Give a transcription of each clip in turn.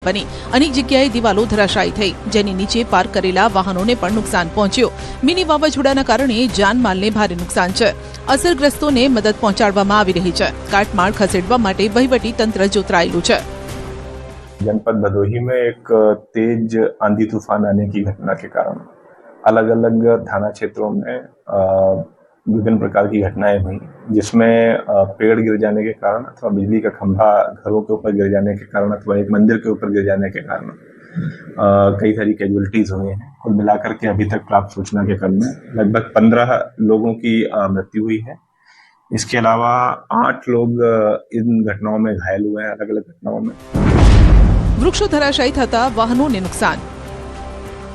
બની। અનેક જગ્યાએ દિવાલો ધરાશાયી થઈ, જેની નીચે પાર્ક કરેલા વાહનોને પણ નુકસાન પહોંચ્યું। મિની વાવાઝોડાના કારણે જાનમાલને ભારે નુકસાન છે। અસરગ્રસ્તોને મદદ પહોંચાડવામાં આવી રહી છે। કાટમાળ ખસેડવા માટે વહીવટી તંત્ર જોતરાયેલું છે। जनपद भदोही में एक तेज आंधी तूफान आने की घटना के कारण अलग अलग थाना क्षेत्रों में विभिन्न प्रकार की घटनाएं हुई, जिसमें पेड़ गिर जाने के कारण अथवा बिजली का खंभा घरों के ऊपर गिर जाने के कारण अथवा एक मंदिर के ऊपर गिर जाने के कारण कई सारी कैजुअलिटीज हुई हैं। कुल मिलाकर के अभी तक प्राप्त सूचना के क्रम में लगभग 15 लोगों की मृत्यु हुई है। इसके अलावा 8 लोग इन घटनाओं में घायल हुए हैं, अलग अलग घटनाओं में। वृक्षो धराशायी थता वाहनोने नुकसान।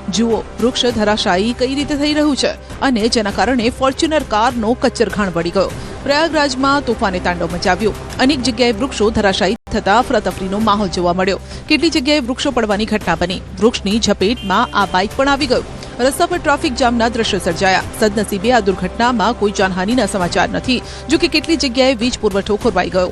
जुओ वृक्ष धराशायी कई रीते थई रह्युं छे अने जेना कारणे फॉर्च्यूनर कारनो कच्चरघाण वળી ગયો। પ્રયાગરાજમાં તોફાને તાંડવ મચાવ્યું। અનેક જગ્યાએ વૃક્ષો ધરાશાયી થતા અફરાતફરીનો માહોલ જોવા મળ્યો। કેટલી જગ્યાએ વૃક્ષો પડવાની ઘટના બની। વૃક્ષની ઝપેટમાં આ બાઇક પણ આવી ગયું। રસ્તા પર ટ્રાફિક જામના દ્રશ્યો સર્જાયા। સદનસીબે આ દુર્ઘટનામાં કોઈ જાનહાનિના સમાચાર નથી, જો કે કેટલી જગ્યાએ વીજ પુરવઠો ખોરવાઈ ગયો।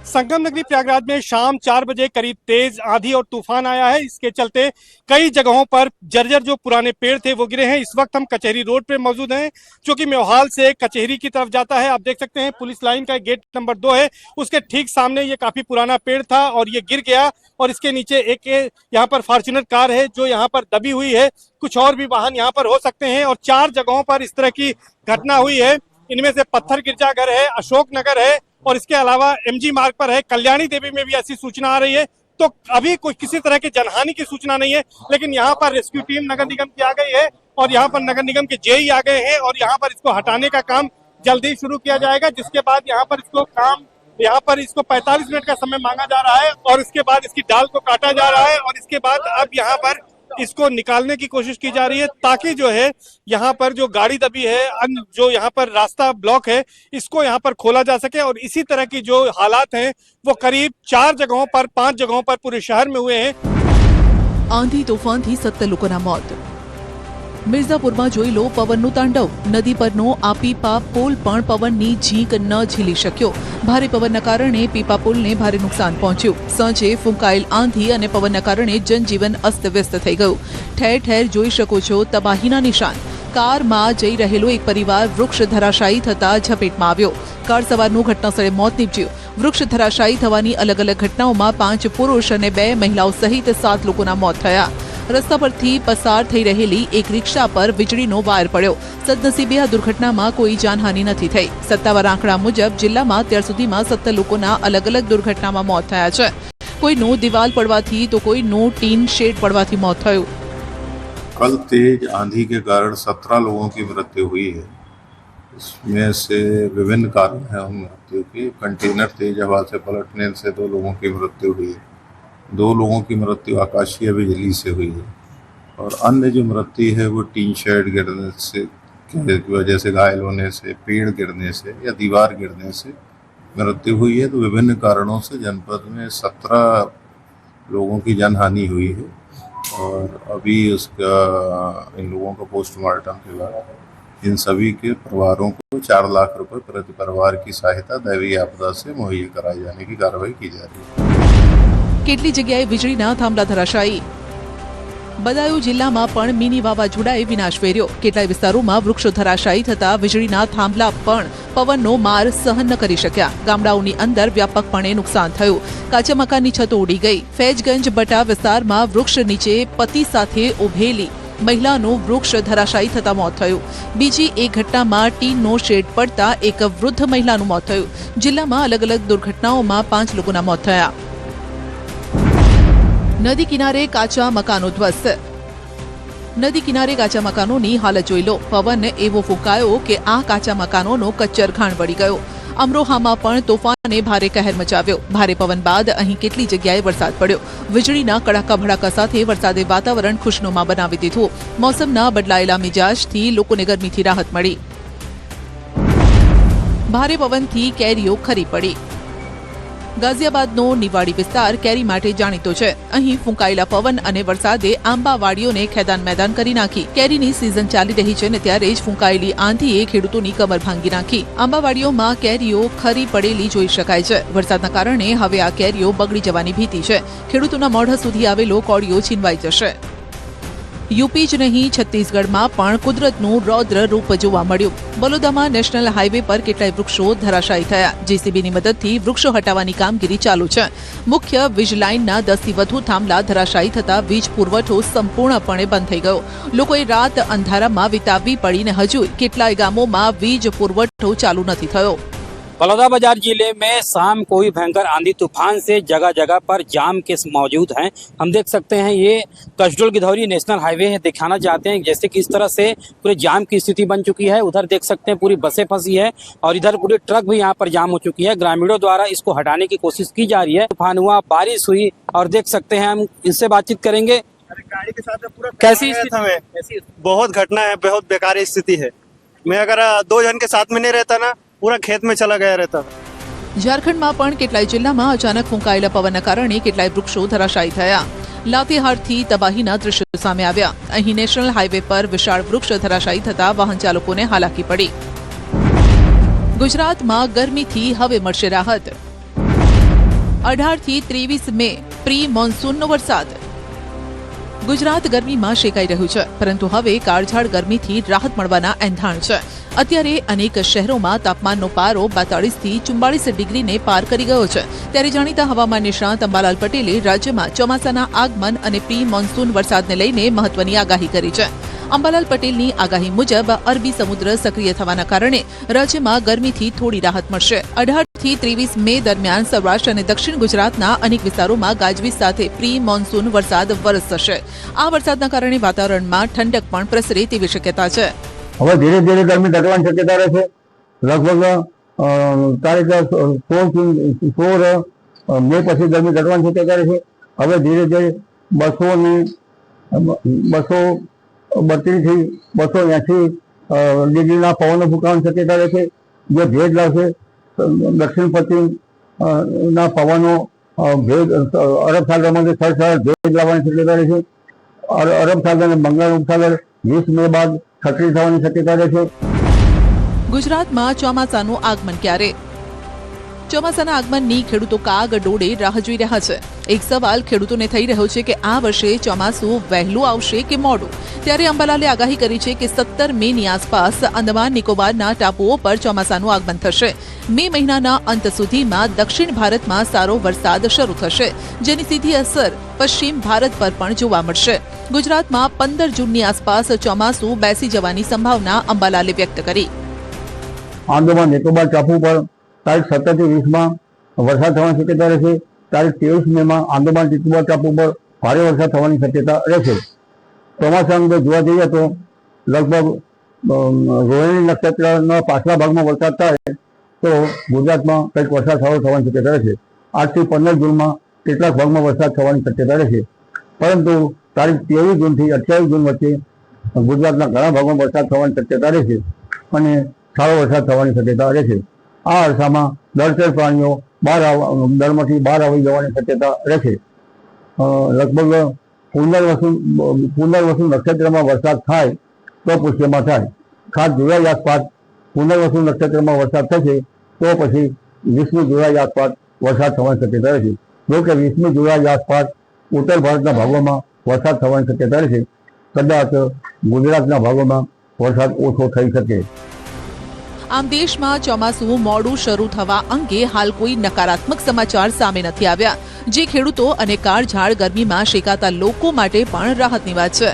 संगम नगरी प्रयागराज में शाम 4 बजे करीब तेज आंधी और तूफान आया है। इसके चलते कई जगहों पर जर्जर जो पुराने पेड़ थे वो गिरे हैं। इस वक्त हम कचहरी रोड पे मौजूद हैं, जो कि म्योहाल से कचहरी की तरफ जाता है। आप देख सकते हैं पुलिस लाइन का गेट नंबर 2 है, उसके ठीक सामने ये काफी पुराना पेड़ था और ये गिर गया और इसके नीचे एक यहाँ पर फॉर्च्यूनर कार है जो यहाँ पर दबी हुई है। कुछ और भी वाहन यहाँ पर हो सकते हैं और 4 जगहों पर इस तरह की घटना हुई है। इनमें से पत्थर गिरजाघर है, अशोक नगर है और इसके अलावा एमजी मार्ग पर है। कल्याणी देवी में भी ऐसी सूचना आ रही है। तो अभी कोई किसी तरह की जनहानि की सूचना नहीं है, लेकिन यहाँ पर रेस्क्यू टीम नगर निगम की आ गई है और यहाँ पर नगर निगम के जेई आ गए हैं और यहाँ पर इसको हटाने का काम जल्दी शुरू किया जाएगा, जिसके बाद यहाँ पर इसको 45 मिनट का समय मांगा जा रहा है और इसके बाद इसकी डाल को काटा जा रहा है और इसके बाद अब यहाँ पर इसको निकालने की कोशिश की जा रही है, ताकि जो है यहाँ पर जो गाड़ी दबी है, अन्य जो यहाँ पर रास्ता ब्लॉक है, इसको यहाँ पर खोला जा सके। और इसी तरह की जो हालात हैं वो करीब 4 जगहों पर 5 जगहों पर पूरे शहर में हुए हैं। आंधी तूफान थी 17 लोकोना मौत। मिर्जापुરમાં જોઈ લો પવનનું તાંડવ। નદી પરનો આ પીપા પુલ પણ પવનની ઝીંક ન ઝીલી શક્યો। ભારે પવનના કારણે પીપા પુલને ભારે નુકસાન પહોંચ્યું। સાંજે ફૂંકાયેલ આંધી અને પવનના કારણે જનજીવન અસ્તવ્યસ્ત થઈ ગયું। ઠેર ઠેર જોઈ શકો છો તબાહીના નિશાન। કારમાં જઈ રહેલો એક પરિવાર વૃક્ષ ધરાશાયી થતા ઝપેટમાં આવ્યો। કાર સવારનું ઘટનાસ્થળે મોત નીપજ્યું। વૃક્ષ ધરાશાયી થવાની અલગ અલગ ઘટનાઓમાં 5 પુરુષ અને 2 મહિલાઓ સહિત 7 લોકોના મોત થયા। રસ્તા પરથી પસાર થઈ રહેલી એક રિક્ષા પર વીજળીનો વાયર પડ્યો। સદનસીબે આ દુર્ઘટનામાં કોઈ જાનહાનિ નથી થઈ। સત્તાવાર આંકડા મુજબ જિલ્લામાં અત્યાર સુધીમાં 17 લોકોના અલગ અલગ દુર્ઘટનામાં મોત થયા છે। કોઈનું દિવાલ પડવાથી તો કોઈનું ટીન શેડ પડવાથી મોત થયું। कल तेज आंधी के कारण 17 लोगों की मृत्यु हुई है। इसमें से विभिन्न कारण हैं उन मृत्यु के। कंटेनर तेज हवा से पलटने से 2 लोगों की मृत्यु हुई है। 2 लोगों की मृत्यु आकाशीय बिजली से हुई है और अन्य जो मृत्यु है वो टीन शेड गिरने से की वजह से, घायल होने से, पेड़ गिरने से या दीवार गिरने से मृत्यु हुई है। तो विभिन्न कारणों से जनपद में 17 लोगों की जनहानि हुई है और अभी उसका इन लोगों का पोस्टमार्टम के बाद इन सभी के परिवारों को 4 लाख रुपए प्रति परिवार की सहायता दैवीय आपदा से मुहैया कराए जाने की कार्रवाई की जा रही है। કેટલી જગ્યાએ વીજળીના થાંભલા ધરાશાયી। બદાયુ જિલ્લામાં પણ મિની વાવાઝોડાએ વિનાશ વેર્યો। કેટલાય વિસ્તારોમાં વૃક્ષો ધરાશાયી થતા વીજળીના થાંભલા પણ પવનનો માર સહન ન કરી શક્યા। ગામડાઓની અંદર વ્યાપકપણે નુકસાન થયું। કાચા મકાનની છતો ઉડી ગઈ। ફૈજગંજ બટા વિસ્તારમાં વૃક્ષ નીચે પતિ સાથે ઉભેલી મહિલાનું વૃક્ષ ધરાશાયી થતા મોત થયું। બીજી એક ઘટનામાં ટીનનો શેડ પડતા એક વૃદ્ધ મહિલાનું મોત થયું। જિલ્લામાં અલગ અલગ દુર્ઘટનાઓમાં 5 લોકોના મોત થયા। નદી કિનારે કાચા મકાનો ધ્વસ્ત। નદી કિનારે કાચા મકાનોની હાલત જોઈ લો। પવન એવો ફૂંકાયો કે આ કાચા મકાનોનો કચ્ચરઘાણ વળી ગયો। અમરોહામાં પણ તોફાને ભારે કહેર મચાવ્યો। ભારે પવન બાદ અહીં કેટલી જગ્યાએ વરસાદ પડ્યો। વીજળીના કડાકા ભડાકા સાથે વરસાદે વાતાવરણ ખુશનુમા બનાવી દીધું। મોસમના બદલાયેલા મિજાજથી લોકોને ગરમીથી રાહત મળી। ભારે પવનથી કેરીઓ ખરી પડી। ગાઝિયાબાદનો નિવાડી વિસ્તાર કેરી માટે જાણીતો છે. અહીં ફૂંકાયેલા પવન અને વરસાદે આંબાવાડીઓને ખેદાન મેદાન કરી નાખી. કેરીની સિઝન ચાલી રહી છે ને ત્યારે જ ફૂંકાયેલી આંધીએ ખેડૂતોની કમર ભાંગી નાખી. આંબાવાડીઓમાં કેરીઓ ખરી પડેલી જોઈ શકાય છે. વરસાદના કારણે હવે આ કેરીઓ બગડી જવાની ભીતિ છે. ખેડૂતોના મોઢા સુધી આવેલો કોળિયો છીનવાઈ જશે. યુપી જ નહીં, છત્તીસગઢમાં પણ કુદરતનું રૌદ્ર રૂપ જોવા મળ્યું. બલોદામાં નેશનલ હાઈવે પર કેટલાય વૃક્ષો ધરાશાયી થયા. જેસીબીની મદદથી વૃક્ષો હટાવવાની કામગીરી ચાલુ છે. મુખ્ય વીજ લાઇનના 10 થી વધુ થાંભલા ધરાશાયી થતા વીજ પુરવઠો સંપૂર્ણપણે બંધ થઈ ગયો. લોકોએ રાત અંધારામાં વિતાવવી પડીને હજુ કેટલાય ગામોમાં વીજ પુરવઠો ચાલુ નથી થયો. बलौदाबाजार जिले में शाम को ही भयंकर आंधी तूफान से जगह जगह पर जाम के मौजूद हैं. हम देख सकते हैं ये कसडोल गिधौरी नेशनल हाईवे है. दिखाना चाहते हैं जैसे कि इस तरह से पूरे जाम की स्थिति बन चुकी है. उधर देख सकते हैं पूरी बसें फंसी है और इधर पूरी ट्रक भी यहाँ पर जाम हो चुकी है. ग्रामीणों द्वारा इसको हटाने की कोशिश की जा रही है. तूफान हुआ, बारिश हुई और देख सकते हैं हम इससे बातचीत करेंगे. गाड़ी के साथ पूरा कैसी स्थिति है? बहुत घटना है, बहुत बेकार स्थिति है. मैं अगर 2 जन के साथ में नहीं रहता ना, पूरा खेत में चला गया रहता. ઝારખંડમાં પણ કેટલાય જિલ્લામાં અચાનક ફૂંકાયેલા પવનના કારણે કેટલાય વૃક્ષો ધરાશાયી થયા. લાતેહારથી તબાહીના દ્રશ્યો સામે આવ્યા. અહીં નેશનલ હાઈવે પર વિશાળ વૃક્ષ ધરાશાયી થતા વાહન ચાલકોને હાલાકી પડી. ગુજરાતમાં ગરમીથી હવે મળશે રાહત. 18 થી 23 મે પ્રી મોન્સૂનનો વરસાદ. ગુજરાત ગરમીમાં શેકાઈ રહ્યું છે, પરંતુ હવે કાળઝાળ ગરમીથી રાહત મળવાના એંધાણ છે. અત્યારે અનેક શહેરોમાં તાપમાનનો પારો 42 થી 44 ડિગ્રીને પાર કરી ગયો છે. ત્યારે જાણીતા હવામાન નિષ્ણાત અંબાલાલ પટેલે રાજ્યમાં ચોમાસાના આગમન અને પ્રી મોન્સૂન વરસાદને લઈને મહત્વની આગાહી કરી છે. અંબાલાલ પટેલની આગાહી મુજબ અરબી સમુદ્ર સક્રિય થવાના કારણે રાજ્યમાં ગરમીથી થોડી રાહત મળશે. 18 થી 23 મે દરમિયાન સૌરાષ્ટ્ર અને દક્ષિણ ગુજરાતના અનેક વિસ્તારોમાં ગાજવીજ સાથે પ્રી મોન્સૂન વરસાદ વરસશે. આ વરસાદના કારણે વાતાવરણમાં ઠંડક પણ પ્રસરે તેવી શક્યતા છે. હવે ધીરે ધીરે ગરમી ઘટવાની શક્યતા રહેશે. લગભગ તારીખ 16 મે પછી ગરમી ઘટવાની શક્યતા રહેશે. હવે ધીરે ધીરે 232 થી 280 ડિગ્રીના પવનો ફૂંકાવાની શક્યતા રહેશે. જે ભેજ લાવશે. દક્ષિણ પશ્ચિમ ના પવનો ભેજ અરબ સાગરમાંથી સરસર ભેજ લાવવાની શક્યતા રહેશે. અરબ સાગર અને બંગાળ ઉપસાગર 20 મે બાદ સક્રિય થવાની શક્યતા રહેશે. ગુજરાતમાં ચોમાસાનું આગમન ક્યારે? ચોમાસાના આગમનની ખેડૂતો કાગ ડોળે રાહ જોઈ રહ્યા છે. એક સવાલ ખેડૂતોને થઈ રહ્યો છે કે આ વર્ષે ચોમાસું વહેલું આવશે કે મોડું? ત્યારે અંબાલાલે આગાહી કરી છે કે 17 મેની આસપાસ અંદમાન નિકોબારના ટાપુઓ પર ચોમાસાનું આગમન થશે. મે મહિનાના અંત સુધીમાં દક્ષિણ ભારતમાં સારો વરસાદ શરૂ થશે, જેની સીધી અસર પશ્ચિમ ભારત પર પણ જોવા મળશે. ગુજરાતમાં 15 જૂનની આસપાસ ચોમાસું બેસી જવાની સંભાવના અંબાલાલે વ્યક્ત કરી. આંદામાન નિકોબાર ટાપુ પર તારીખ 17 થી 20 માં વરસાદ થવાની શક્યતા રહેશે. તારીખ 23 મે માં આંદામાન નિકોબાર ટાપુ પર ભારે વરસાદ થવાની શક્યતા રહેશે. ચોમાસા અંગે જોવા જઈએ તો લગભગ રોહિણી નક્ષત્રના પાછલા ભાગમાં વરસાદ થાય તો ગુજરાતમાં કંઈક વરસાદ થવાની શક્યતા રહેશે. 8 થી 15 જૂનમાં કેટલાક ભાગમાં વરસાદ થવાની શક્યતા રહેશે. પરંતુ તારીખ 23 જૂનથી 28 જૂન વચ્ચે ગુજરાતના ઘણા ભાગમાં વરસાદ થવાની શક્યતા રહેશે અને સારો વરસાદ થવાની શક્યતા રહેશે. આ અરસામાં જળચર પ્રાણીઓ દળમાંથી બહાર આવી જવાની શક્યતા રહેશે. લગભગ પુનર્વસુ નક્ષત્રમાં વરસાદ થાય તો પુષ્યમાં થાય. ખાસ જુલાઈ આસપાસ પુનર્વસુ નક્ષત્રમાં વરસાદ થશે તો પછી 20મી જુલાઈ આસપાસ વરસાદ થવાની શક્યતા રહેશે. જો કે 20મી જુલાઈ આસપાસ ઉત્તર ભારતના ભાગોમાં વરસાદ થવાની શક્યતા રહેશે. કદાચ ગુજરાતના ભાગોમાં વરસાદ ઓછો થઈ શકે. આમ દેશમાં ચોમાસું મોડું શરૂ થવા અંગે હાલ કોઈ નકારાત્મક સમાચાર સામે નથી આવ્યા, જે ખેડૂતો અને કાળઝાળ ગરમીમાં શેકાતા લોકો માટે પણ રાહતની વાત છે.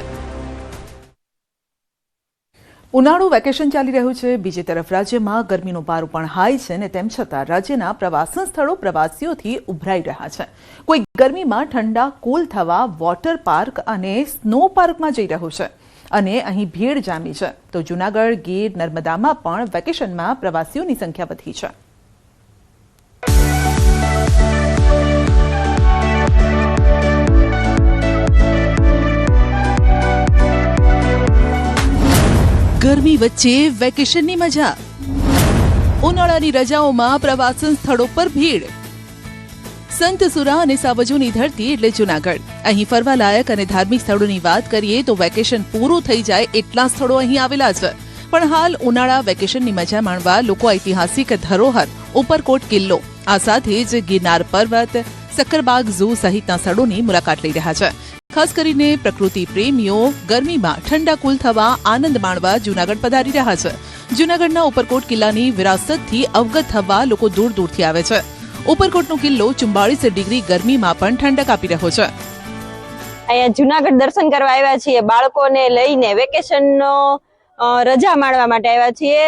ઉનાળુ વેકેશન ચાલી રહ્યું છે. બીજી તરફ રાજ્યમાં ગરમીનો પારો પણ હાઈ છે ને તેમ છતાં રાજ્યના પ્રવાસન સ્થળો પ્રવાસીઓથી ઉભરાઈ રહ્યા છે. કોઈ ગરમીમાં ઠંડા કૂલ થવા વોટર પાર્ક અને સ્નો પાર્કમાં જઈ રહ્યું છે અને અહીં ભીડ જામી છે. તો જૂનાગઢ, ગીર, નર્મદામાં પણ વેકેશનમાં પ્રવાસીઓની સંખ્યા વધી છે. ગરમી વચ્ચે વેકેશનની મજા. ઉનાળાની રજાઓમાં પ્રવાસન સ્થળો પર ભીડ. સંતસુરા અને સાવજોની ધરતી એટલે જૂનાગઢ. અહીં ફરવાલાયક અને ધાર્મિક સ્થળોની વાત કરીએ તો વેકેશન પૂરું થઈ જાય એટલા સ્થળો અહીં આવેલા છે. પણ હાલ ઉનાળા વેકેશનની મજા માણવા લોકો ઐતિહાસિક ધરોહર ઉપરકોટ કિલ્લો, આ સાથે જ ગિરનાર પર્વત, સક્કરબાગ ઝૂ સહિતના સ્થળોની મુલાકાત લઈ રહ્યા છે. ખાસ કરીને પ્રકૃતિ પ્રેમીઓ ગરમીમાં ઠંડા કુલ થવા આનંદ માણવા જૂનાગઢ પધારી રહ્યા છે. જૂનાગઢના ઉપરકોટ કિલ્લાની વિરાસતથી અવગત થવા લોકો દૂર દૂરથી આવે છે. ઉપરકોટનો કિલ્લો 44 ડિગ્રી ગરમીમાં પણ ઠંડક આપી રહ્યો છે. અહીંયા જૂનાગઢ દર્શન કરવા આવ્યા છીએ, બાળકોને લઈને વેકેશનનો રજા માણવા માટે આવ્યા છીએ.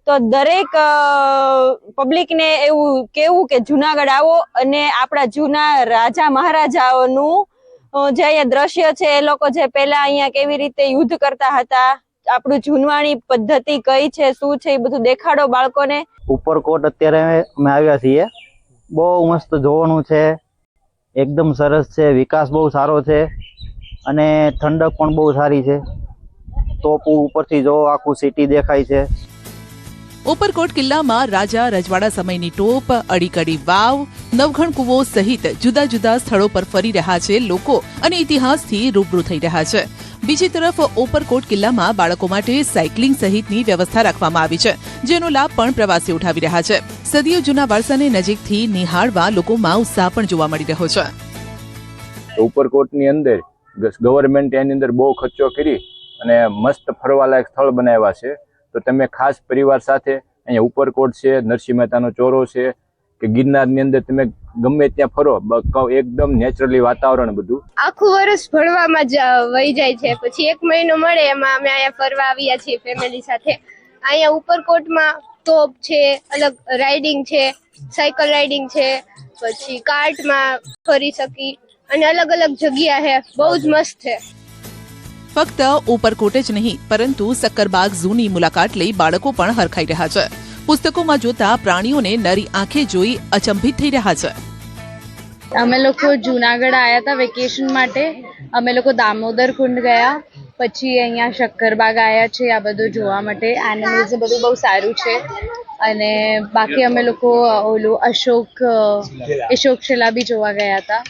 તો દરેક પબ્લિકને એવું કેવું કે જૂનાગઢ આવો અને આપણા જૂના રાજા મહારાજાઓનું જે અહીંયા દ્રશ્ય છે, એ લોકો જે પહેલા અહીંયા કેવી રીતે યુદ્ધ કરતા હતા, આપણું જૂનવાણી પદ્ધતિ કઈ છે, શું છે, એ બધું દેખાડો બાળકોને. ઉપરકોટ અત્યારે અમે આવ્યા છીએ. બહુ મસ્ત જોવાનું છે, એકદમ સરસ છે, વિકાસ બહુ સારો છે અને ઠંડક પણ બહુ સારી છે. તોપ ઉપરથી જો આખું સિટી દેખાય છે. ઉપરકોટ કિલ્લામાં રાજા રજવાડા સમયની ટોપ, અડીકડી વાવ, નવઘણ કુવો સહિત જુદા જુદા સ્થળો પર ફરી રહ્યા છે લોકો અને ઇતિહાસથી રૂબરૂ થઈ રહ્યા છે. બીજી તરફ ઉપરકોટ કિલ્લામાં બાળકો માટે સાયકલિંગ સહિતની વ્યવસ્થા રાખવામાં આવી છે, જેનો લાભ પણ પ્રવાસીઓ ઉઠાવી રહ્યા છે. સદીઓ જૂના વારસાને નજીકથી નિહાળવા લોકોમાં ઉત્સાહ પણ જોવા મળી રહ્યો છે. ઉપરકોટની અંદર ગવર્મેન્ટ એની અંદર બહુ ખર્ચો કરી અને મસ્ત ફરવાલાયક સ્થળ બનાવ્યા છે. તો તમે ખાસ પરિવાર સાથે અહીંયા ઉપરકોટ છે, નરસિંહ મહેતાનો ચોરો છે કે ગિરનારની અંદર તમે ગમે ત્યાં ફરો, એકદમ નેચરલી વાતાવરણ બધું. આખું વર્ષ ભણવામાં જ વહી જાય છે, પછી 1 મહિનો મળે એમાં અમે અહીંયા ફરવા આવ્યા છીએ ફેમિલી સાથે. અહીંયા ઉપરકોટમાં તોપ છે, અલગ રાઇડિંગ છે, સાયકલ રાઇડિંગ છે, પછી કાર્ટમાં ફરી શકી અને અલગ અલગ જગ્યા છે, બહુ જ મસ્ત છે. ફક્ત ઉપરકોટ જ નહીં પરંતુ સક્કરબાગ ઝૂની મુલાકાત લઈ બાળકો પણ હરખાઈ રહ્યા છે. પુસ્તકોમાં જોતા પ્રાણીઓને નરી આંખે જોઈ અચંભિત થઈ રહ્યા છે. અમે લોકો જૂનાગઢ આવ્યા હતા વેકેશન માટે. અમે લોકો દામોદર કુંડ ગયા, પછી અહીંયા શક્કરબાગ આવ્યા છે આ બધું જોવા માટે. એનિમલ્સ બધું બહુ સારું છે. અને બાકી અમે લોકો ઓલું અશોક શિલા બી જોવા ગયા હતા.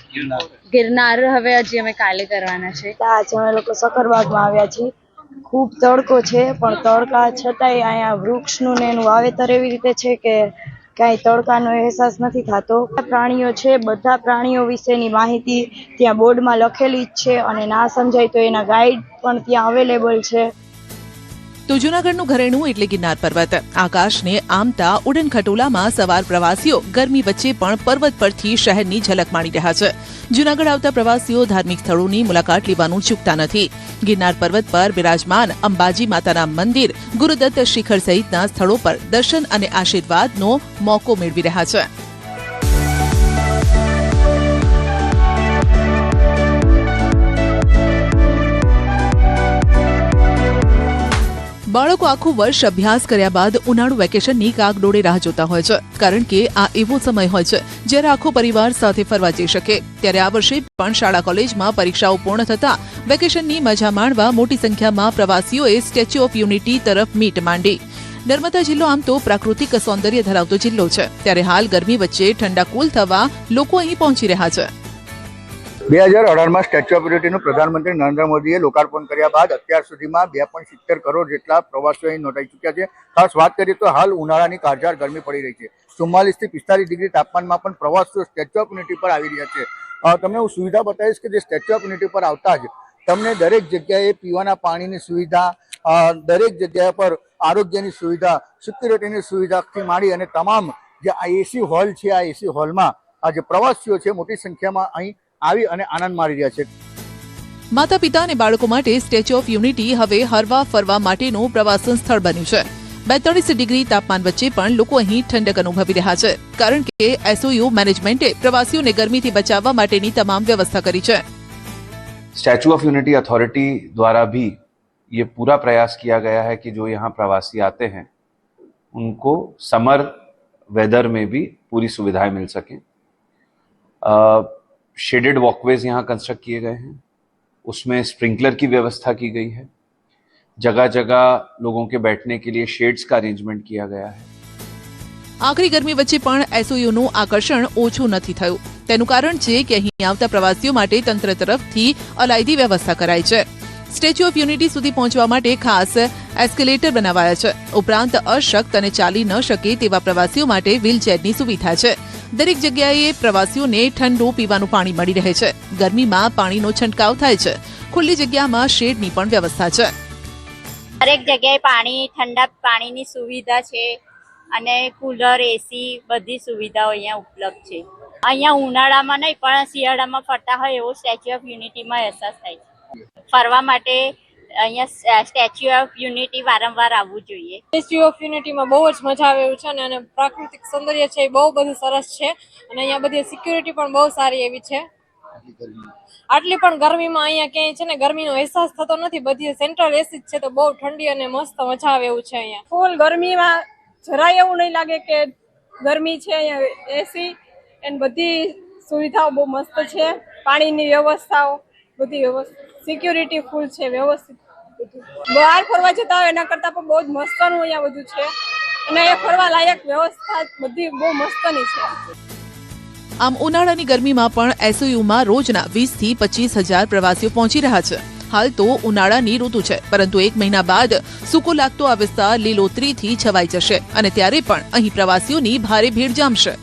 ગિરનાર હવે હજી અમે કાલે કરવાના છે. આજે અમે લોકો સક્કરબાગમાં આવ્યા છીએ. ખૂબ તડકો છે, પણ તડકા છતાંય અહીંયા વૃક્ષનું ને એનું વાવેતર એવી રીતે છે કે કાંઈ તડકાનો અહેસાસ નથી થતો. પ્રાણીઓ છે, બધા પ્રાણીઓ વિશેની માહિતી ત્યાં બોર્ડમાં લખેલી જ છે અને ના સમજાય તો એના ગાઈડ પણ ત્યાં અવેલેબલ છે. તો જૂનાગઢનું ઘરેણું એટલે ગિરનાર પર્વત. આકાશને આમતા ઉડન ખટોલામાં સવાર પ્રવાસીઓ ગરમી વચ્ચે પણ પર્વત પરથી શહેરની ઝલક માણી રહ્યા છે. જૂનાગઢ આવતા પ્રવાસીઓ ધાર્મિક સ્થળોની મુલાકાત લેવાનું ચૂકતા નથી. ગિરનાર પર્વત પર બિરાજમાન અંબાજી માતાના મંદિર, ગુરુદત્ત શિખર સહિતના સ્થળો પર દર્શન અને આશીર્વાદનો મોકો મેળવી રહ્યા છે. બાળકો આખું વર્ષ અભ્યાસ કર્યા બાદ ઉનાળુ વેકેશનની કાગડોળે રાહ જોતા હોય છે, કારણ કે આ એવો સમય હોય છે જ્યારે આખો પરિવાર સાથે ફરવા જઈ શકે. ત્યારે આ વર્ષે પણ શાળા કોલેજમાં પરીક્ષાઓ પૂર્ણ થતા વેકેશનની મજા માણવા મોટી સંખ્યામાં પ્રવાસીઓએ સ્ટેચ્યુ ઓફ યુનિટી તરફ મીટ માંડી. નર્મદા જિલ્લો આમ તો પ્રાકૃતિક સૌંદર્ય ધરાવતો જિલ્લો છે, ત્યારે હાલ ગરમી વચ્ચે ઠંડા કુલ થવા લોકો અહીં પહોંચી રહ્યા છે. 2018માં સ્ટેચ્યુ ઓફ યુનિટીનું પ્રધાનમંત્રી નરેન્દ્ર મોદીએ લોકાર્પણ કર્યા બાદ અત્યાર સુધીમાં 2.70 કરોડ જેટલા પ્રવાસીઓ અહીં નોંધાઈ ચૂક્યા છે. ખાસ વાત કરીએ તો હાલ ઉનાળાની કાળઝાળ ગરમી પડી રહી છે. 44 થી 45 ડિગ્રી તાપમાનમાં પણ પ્રવાસીઓ સ્ટેચ્યુ ઓફ યુનિટી પર આવી રહ્યા છે. તમને હું સુવિધા બતાવીશ કે જે સ્ટેચ્યુ ઓફ યુનિટી પર આવતા જ તમને દરેક જગ્યાએ પીવાના પાણીની સુવિધા, દરેક જગ્યા પર આરોગ્યની સુવિધા, સિક્યુરિટીની સુવિધાથી માંડી અને તમામ જે આ એસી હોલ છે, આ એસી હોલમાં આ જે પ્રવાસીઓ છે મોટી સંખ્યામાં અહીં આવી અને આનંદ માણી રહ્યા છે. માતા પિતા અને બાળકો માટે સ્ટેચ્યુ ઓફ યુનિટી હવે હરવા ફરવા માટેનું પ્રવાસન સ્થળ બન્યું છે. 42 ડિગ્રી તાપમાન વચ્ચે પણ લોકો અહીં ઠંડક અનુભવી રહ્યા છે, કારણ કે એસઓયુ મેનેજમેન્ટે પ્રવાસીઓને ગરમીથી બચાવવા માટેની તમામ વ્યવસ્થા કરી છે. स्टैचू ऑफ यूनिटी अथॉरिटी द्वारा भी ये पूरा प्रयास किया गया है कि जो यहाँ प्रवासी आते हैं उनको समर वेदर में भी पूरी सुविधाएं मिल सकें. शेडेड वॉकवेज यहाँ कंस्ट्रक्ट किए गए हैं, उसमें स्प्रिंकलर की व्यवस्था की गई है, जगह जगह लोगों के बैठने के लिए शेड्स का अरेंजमेंट किया गया है. આકરી ગરમી વચ્ચે પણ એસઓયુનું આકર્ષણ ઓછું નથી થયું. તેનું કારણ છે કે અહીં આવતા પ્રવાસીઓ માટે તંત્ર તરફથી અલાયદી વ્યવસ્થા કરાઈ છે. સ્ટેચ્યુ ઓફ યુનિટી સુધી પહોંચવા માટે ખાસ એસ્કેલેટર બનાવાયા છે. ઉપરાંત અશક્ત અને ચાલી ન શકે તેવા પ્રવાસીઓ માટે વ્હીલચેરની સુવિધા છે. દરેક જગ્યાએ પ્રવાસીઓને ઠંડુ પીવાનું પાણી મળી રહે છે. ગરમીમાં પાણીનો છંટકાવ થાય છે. ખુલ્લી જગ્યામાં શેડની પણ વ્યવસ્થા છે. દરેક જગ્યાએ પાણી, ઠંડા પાણીની સુવિધા છે અને કુલર, એસી બધી સુવિધાઓ અહીંયા ઉપલબ્ધ છે. અહીંયા ઉનાળામાં નહીં પણ શિયાળામાં ફરતા હોય એવો સ્ટેચ્યુ ઓફ યુનિટીમાં અહેસાસ થાય છે. ફરવા માટે અહીંયા સ્ટેચ્યુ ઓફ યુનિટી વારંવાર આવવું જોઈએ. સ્ટેચ્યુ ઓફ યુનિટીમાં બહુ જ મજા આવે એવું છે અને પ્રાકૃતિક સૌંદર્ય છે એ બહુ બધું સરસ છે અને અહીંયા બધી સિક્યુરિટી પણ બહુ સારી એવી છે. આટલી પણ ગરમીમાં અહીંયા ક્યાંય છે ને ગરમીનો અહેસાસ થતો નથી. બધી સેન્ટ્રલ એસી છે તો બહુ ઠંડી અને મસ્ત મજા આવે એવું છે. અહીંયા ફૂલ ગરમીમાં જરાય એવું નહીં લાગે કે ગરમી છે. અહીંયા એસી એન્ડ બધી સુવિધાઓ બહુ મસ્ત છે. પાણીની વ્યવસ્થાઓ બધી વ્યવસ્થા, સિક્યુરિટી ફૂલ છે, વ્યવસ્થિત બધું. બહાર ફરવા જતા હોય એના કરતાં પણ બહુ જ મસ્તનું અહીંયા બધું છે અને એ ફરવા લાયક વ્યવસ્થા બધી બહુ મસ્તની છે. આમ ઉનાળાની ગરમીમાં પણ એસઓયુમાં રોજના 20 થી 25,000 પ્રવાસીઓ પહોંચી રહ્યા છે. હાલ તો ઉનાળાની ઋતુ છે, પરંતુ 1 મહિના બાદ સૂકો લાગતો આ વિસ્તાર લીલોતરીથી છવાઈ જશે અને ત્યારે પણ અહીં પ્રવાસીઓની ભારે ભીડ જામશે.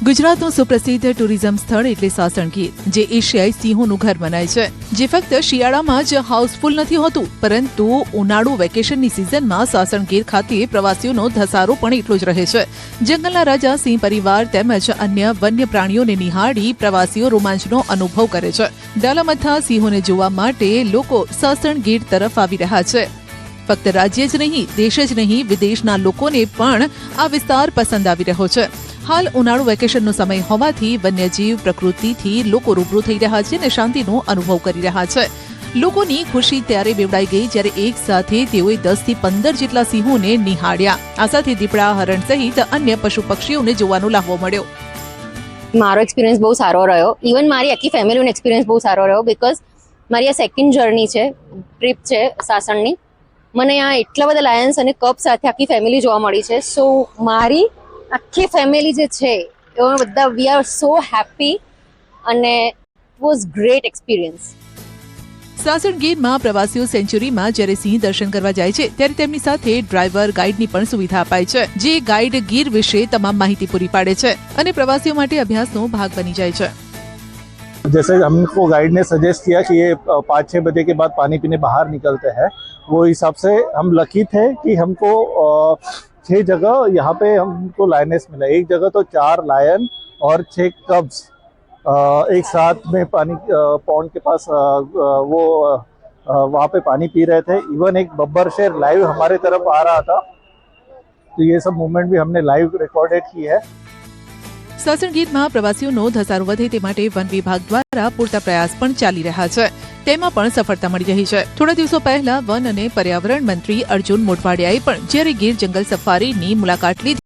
ગુજરાતનું સુપ્રસિદ્ધ ટુરિઝમ સ્થળ એટલે સાસણગીર, જે એશિયાઈ સિંહોનું ઘર મનાય છે. જે ફક્ત શિયાળામાં જ હાઉસફુલ નથી હોતું, પરંતુ ઉનાળુ વેકેશનની સિઝનમાં સાસણગીર ખાતે પ્રવાસીઓનો ધસારો પણ એટલો જ રહે છે. જંગલના રાજા સિંહ પરિવાર તેમજ અન્ય વન્ય પ્રાણીઓને નિહાળી પ્રવાસીઓ રોમાંચનો અનુભવ કરે છે. ડાલામથા સિંહોને જોવા માટે લોકો સાસણગીર તરફ આવી રહ્યા છે. ફક્ત રાજ્ય જ નહીં, દેશ જ નહીં, વિદેશના લોકોને પણ આ વિસ્તાર પસંદ આવી રહ્યો છે. હાલ ઉનાળુ વેકેશનનો સમય હોવાથી વન્યજીવ પ્રકૃતિથી લોકો રૂબરૂ થઈ રહ્યા છે અને શાંતિનો અનુભવ કરી રહ્યા છે. લોકોની ખુશી ત્યારે બેવડાઈ ગઈ જ્યારે એક સાથે તેઓએ 10 થી 15 જેટલા સિંહોને નિહાળ્યા. આ સાથે દીપડા, હરણ સહિત અન્ય પશુ પક્ષીઓને જોવાનો લાહવો મળ્યો. મારો એક્સપિરિયન્સ બહુ સારો રહ્યો. ઇવન મારી આખી ફેમિલીનો એક્સપિરિયન્સ બહુ સારો રહ્યો બીકોઝ મારી આ સેકન્ડ જર્ની છે, ટ્રીપ છે સાસણની. મને આ એટલા બધા લાયન્સ અને કપ સાથે આખી ફેમિલી જોવા મળી છે. સો મારી આખી ફેમિલી જે છે એમાં બધા વી આર સો હેપી અને ઇટ વોઝ ગ્રેટ એક્સપિરિયન્સ. સાસણગીરમાં પ્રવાસીઓ સેન્ચુરીમાં જ્યારે સિંહ દર્શન કરવા જાય છે ત્યારે તેમની સાથે ડ્રાઈવર, ગાઈડની પણ સુવિધા અપાય છે, જે ગાઈડ ગીર વિશે તમામ માહિતી પૂરી પાડે છે અને પ્રવાસીઓ માટે અભ્યાસનો ભાગ બની જાય છે. जैसे हमको गाइड ने सजेस्ट किया कि ये 5-6 बजे के बाद पानी पीने बाहर निकलते हैं, वो हिसाब से हम लकी थे कि हमको 6 जगह यहाँ पे हमको लायनेस मिला. एक जगह तो 4 लायन और 6 कब्स एक साथ में पानी पॉन्ड के पास वो वहाँ पे पानी पी रहे थे. इवन एक बब्बर शेर लाइव हमारे तरफ आ रहा था, तो ये सब मूवमेंट भी हमने लाइव रिकॉर्डेड की है. સાસણગીરમાં પ્રવાસીઓનો ધસારો વધે તે માટે વન વિભાગ દ્વારા પૂરતા પ્રયાસ પણ ચાલી રહ્યા છે. તેમાં પણ સફળતા મળી રહી છે. થોડા દિવસો પહેલા વન અને પર્યાવરણ મંત્રી અર્જુન મોઢવાડિયાએ પણ જ્યારે ગીર જંગલ સફારીની મુલાકાત લીધી